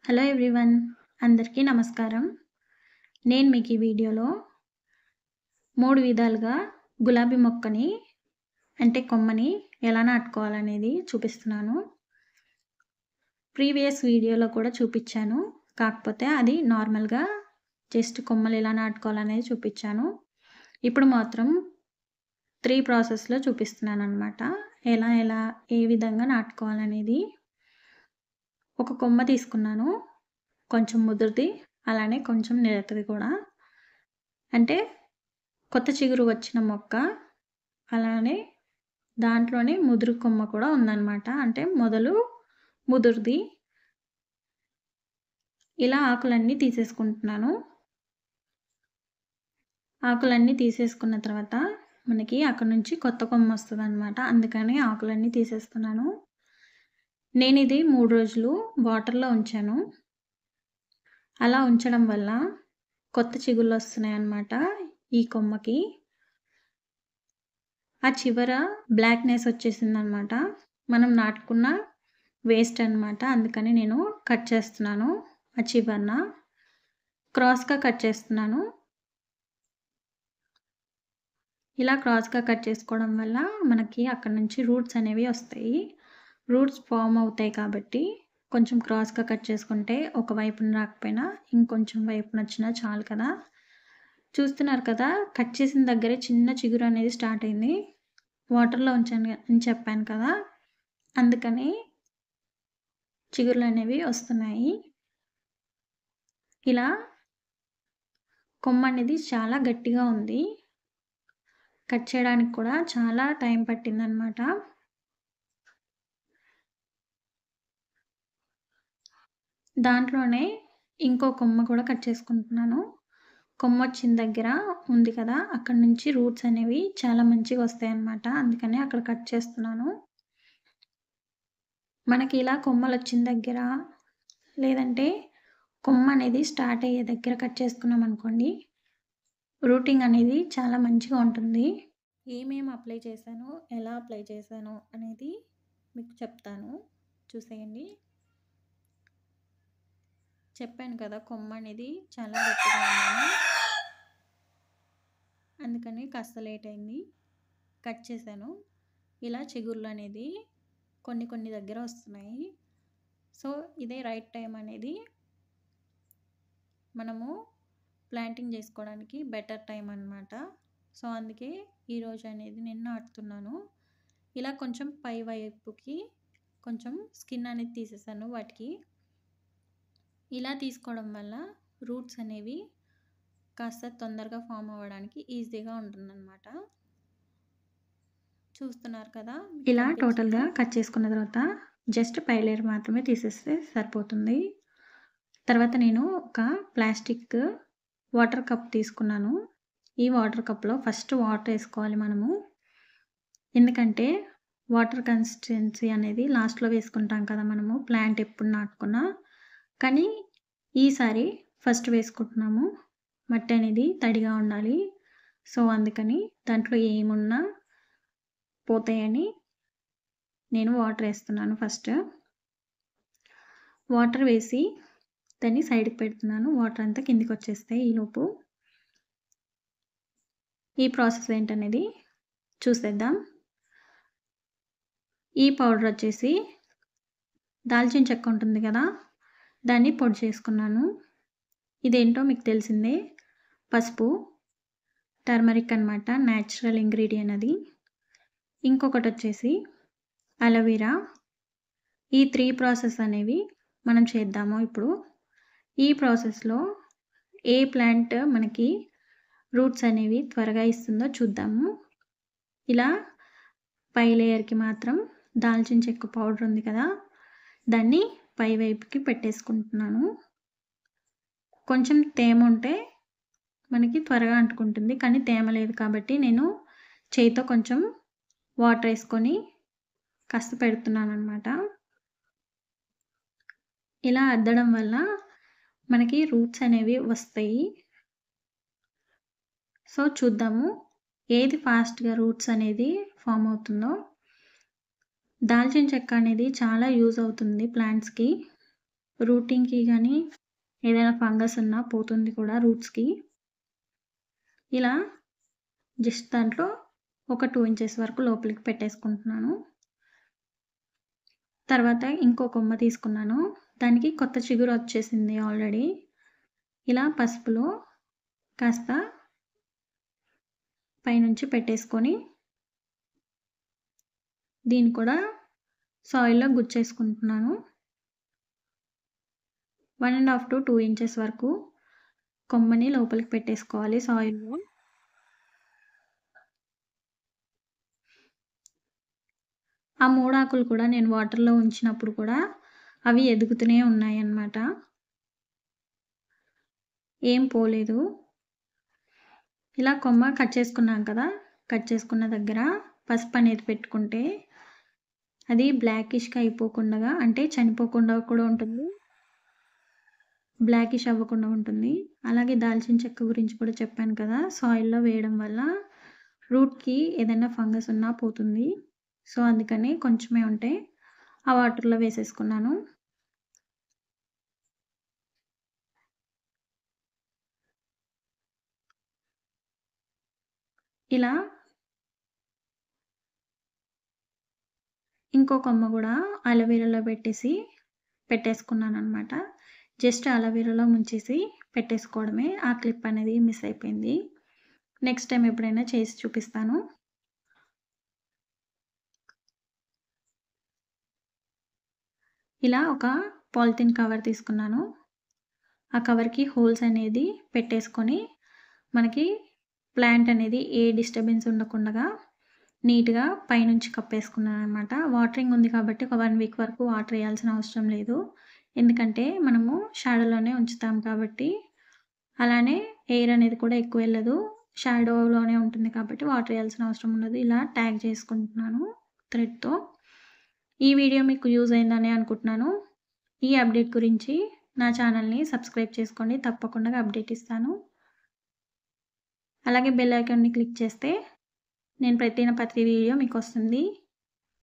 Hello everyone, అందరికీ నమస్కారం. నేను మీకు ఈ వీడియోలో 3 విధాలుగా గులాబీ మొక్కని అంటే కొమ్మని ఎలా నాటుకోవాలనేది చూపిస్తున్నాను. ప్రీవియస్ వీడియోలో కూడా చూపించాను. కాకపోతే అది నార్మల్గా జస్ట్ కొమ్మలు ఎలా నాటుకోవాలనేది చూపించాను. ఇప్పుడు మాత్రం 3 ప్రాసెస్లో చూపిస్తున్నాను అనమాట. ఏ విధంగా నాటుకోవాలనేది. ఒక కొమ్మ తీసుకున్నాను, కొంచెం ముదురుది, అలానే కొంచెం లేతది కూడా. అంటే కొత్త చిగురు వచ్చిన మొక్క, అలానే దాంట్లోనే ముదురు కొమ్మ కూడా ఉందన్నమాట. అంటే మొదలు ముదురుది. ఇలా ఆకులన్నీ తీసేసుకుంటున్నాను. ఆకులన్నీ తీసేసుకున్న తర్వాత మనకి అక్కడ నుంచి కొత్త కొమ్మ వస్తుందన్నమాట. అందుకని ఆకులన్నీ తీసేస్తున్నాను. నేను ఇది 3 రోజులు వాటర్లో ఉంచాను. అలా ఉంచడం వల్ల కొత్త చిగుళ్ళు వస్తున్నాయన్నమాట ఈ కొమ్మకి. ఆ చివర బ్లాక్నెస్ వచ్చేసిందనమాట. మనం నాటుకున్న వేస్ట్ అనమాట. అందుకని నేను కట్ చేస్తున్నాను. ఆ చివరన క్రాస్గా కట్ చేస్తున్నాను. ఇలా క్రాస్గా కట్ చేసుకోవడం వల్ల మనకి అక్కడ నుంచి రూట్స్ అనేవి వస్తాయి. రూట్స్ ఫామ్ అవుతాయి కాబట్టి కొంచెం క్రాస్గా కట్ చేసుకుంటే ఒక వైపున రాకపోయినా ఇంకొంచెం వైపున వచ్చినా చాలు కదా. చూస్తున్నారు కదా, కట్ చేసిన దగ్గరే చిన్న చిగురు అనేది స్టార్ట్ అయింది. వాటర్లో ఉంచాను అని చెప్పాను కదా, అందుకని చిగురులు అనేవి వస్తున్నాయి. ఇలా కొమ్మ అనేది చాలా గట్టిగా ఉంది. కట్ చేయడానికి కూడా చాలా టైం పట్టిందనమాట. దాంట్లోనే ఇంకో కొమ్మ కూడా కట్ చేసుకుంటున్నాను. కొమ్మ వచ్చిన దగ్గర ఉంది కదా, అక్కడ నుంచి రూట్స్ అనేవి చాలా మంచిగా వస్తాయి అన్నమాట. అందుకని అక్కడ కట్ చేస్తున్నాను. మనకి ఇలా కొమ్మలు వచ్చిన దగ్గర, లేదంటే కొమ్మ అనేది స్టార్ట్ అయ్యే దగ్గర కట్ చేసుకున్నాం అనుకోండి, రూటింగ్ అనేది చాలా మంచిగా ఉంటుంది. ఏమేమి అప్లై చేశాను, ఎలా అప్లై చేశాను అనేది మీకు చెప్తాను, చూసేయండి. చెప్పాను కదా, కొమ్మ అనేది చాలా గట్టిగా ఉందని. అందుకని కాస్త లేట్ అయింది. కట్ చేశాను. ఇలా చిగుర్లు అనేది కొన్ని దగ్గర వస్తున్నాయి. సో ఇదే రైట్ టైం అనేది మనము ప్లాంటింగ్ చేసుకోవడానికి బెటర్ టైం అన్నమాట. సో అందుకే ఈరోజు అనేది నేను నాటుతున్నాను. ఇలా కొంచెం పై వైపుకి కొంచెం స్కిన్ అనేది తీసేసాను వాటికి. ఇలా తీసుకోవడం వల్ల రూట్స్ అనేవి కాస్త తొందరగా ఫామ్ అవ్వడానికి ఈజీగా ఉంటుందన్నమాట. చూస్తున్నారు కదా, ఇలా టోటల్గా కట్ చేసుకున్న తర్వాత జస్ట్ పై లేయర్ మాత్రమే తీసేస్తే సరిపోతుంది. తర్వాత నేను ఒక ప్లాస్టిక్ వాటర్ కప్ తీసుకున్నాను. ఈ వాటర్ కప్లో ఫస్ట్ వాటర్ వేసుకోవాలి మనము. ఎందుకంటే వాటర్ కన్సిస్టెన్సీ అనేది లాస్ట్లో వేసుకుంటాం కదా మనము, ప్లాంట్ ఎప్పుడు నాటుకున్నా. కానీ ఈసారి ఫస్ట్ వేసుకుంటున్నాము. మట్టి అనేది తడిగా ఉండాలి. సో అందుకని దాంట్లో ఏమున్నా పోతాయని నేను వాటర్ వేస్తున్నాను. ఫస్ట్ వాటర్ వేసి దాన్ని సైడ్కి పెడుతున్నాను. వాటర్ అంతా కిందికి వచ్చేస్తాయి ఈలోపు. ఈ ప్రాసెస్ ఏంటనేది చూసేద్దాం. ఈ పౌడర్ వచ్చేసి దాల్చిన చెక్క ఉంటుంది కదా, దాన్ని పొడి చేసుకున్నాను. ఇదేంటో మీకు తెలిసిందే, పసుపు, టర్మరిక్ అన్నమాట, న్యాచురల్ ఇంగ్రీడియంట్ అది. ఇంకొకటి వచ్చేసి అలోవెరా. ఈ 3 ప్రాసెస్ అనేవి మనం చేద్దాము ఇప్పుడు. ఈ ప్రాసెస్లో ఏ ప్లాంట్ మనకి రూట్స్ అనేవి త్వరగా ఇస్తుందో చూద్దాము. ఇలా పై లేయర్కి మాత్రం దాల్చిన చెక్క పౌడర్ ఉంది కదా, దాన్ని పై వైపుకి పెట్టేసుకుంటున్నాను. కొంచెం తేమ ఉంటే మనకి త్వరగా అంటుకుంటుంది, కానీ తేమ లేదు కాబట్టి నేను చేయితో కొంచెం వాటర్ వేసుకొని కాస్త పెడుతున్నాను అన్నమాట. ఇలా అద్దడం వల్ల మనకి రూట్స్ అనేవి వస్తాయి. సో చూద్దాము ఏది ఫాస్ట్గా రూట్స్ అనేది ఫామ్ అవుతుందో. దాల్చిన చెక్క అనేది చాలా యూజ్ అవుతుంది ప్లాంట్స్కి. రూటింగ్‌కి గానీ ఏదైనా ఫంగస్ ఉన్నా పోతుంది కూడా రూట్స్‌కి. ఇలా జస్ట్ దాంట్లో ఒక 2 ఇంచెస్ వరకు లోపలికి పెట్టేసుకుంటున్నాను. తర్వాత ఇంకో కొమ్మ తీసుకున్నాను. దానికి కొత్త చిగురు వచ్చేసింది ఆల్రెడీ. ఇలా పసుపులో కాస్త పైనుంచి పెట్టేసుకొని దీన్ని కూడా సాయిల్‌లో గుచ్చేసుకుంటున్నాను. 1 ½ to 2 ఇంచెస్ వరకు కొమ్మని లోపలికి పెట్టేసుకోవాలి సాయిల్‌లో. ఆ 3 ఆకులు కూడా నేను వాటర్‌లో ఉంచినప్పుడు కూడా అవి ఎదుగుతూనే ఉన్నాయన్నమాట. ఏం పోలేదు. ఇలా కొమ్మ కట్ చేసుకున్నాం కదా! కట్ చేసుకున్న దగ్గర పసుపు అనేది పెట్టుకుంటే అది బ్లాకిష్‌గా అయిపోకుండా అంటే చనిపోకుండా కూడా ఉంటుంది. బ్లాకిష్ అవ్వకుండా ఉంటుంది. అలాగే దాల్చిన చెక్క గురించి కూడా చెప్పాను కదా! సాయిల్‌లో వేయడం వల్ల రూట్‌కి ఏదైనా ఫంగస్ ఉన్నా పోతుంది. సో, అందుకని కొంచెమే ఉంటే ఆ వాటర్‌లో వేసేసుకున్నాను. ఇలా ఇంకో కొమ్మ గూడా అలోవెరాలో పెట్టేసుకున్నాననమాట. జస్ట్ అలోవెరాలో ముంచేసి పెట్టేసుకోవడమే. ఆ క్లిప్ అనేది మిస్ అయిపోయింది. నెక్స్ట్ టైమ్ ఎప్పుడైనా చేసి చూపిస్తాను. ఇలా ఒక పాలిథీన్ కవర్ తీసుకున్నాను. ఆ కవర్‌కి హోల్స్ అనేది పెట్టేసుకొని మనకి ప్లాంట్ అనేది ఏ డిస్టర్బెన్స్ ఉండకుండగా నీట్‌గా పైనుంచి కప్పేసుకున్నాననమాట. వాటరింగ్ ఉంది కాబట్టి ఒక 1 వీక్ వరకు వాటర్ ఎయాల్సిన అవసరం లేదు. ఎందుకంటే మనము షాడోలోనే ఉంచుతాం కాబట్టి. అలానే ఎయిర్ అనేది కూడా ఎక్కువ ఎళ్ళదు. షాడోలోనే ఉంటుంది కాబట్టి వాటర్ ఎయాల్సిన అవసరం ఉండదు. ఇలా ట్యాగ్ చేసుకుంటున్నాను థ్రెడ్‌తో. ఈ వీడియో మీకు యూజ్ అయిందనే అనుకుంటున్నాను. ఈ అప్డేట్ గురించి నా ఛానల్‌ని సబ్స్క్రైబ్ చేసుకోండి. తప్పకుండా అప్డేట్ ఇస్తాను. అలాగే బెల్ ఐకాన్‌ని క్లిక్ చేస్తే నేను పెట్టిన ప్రతి వీడియో మీకొస్తుంది.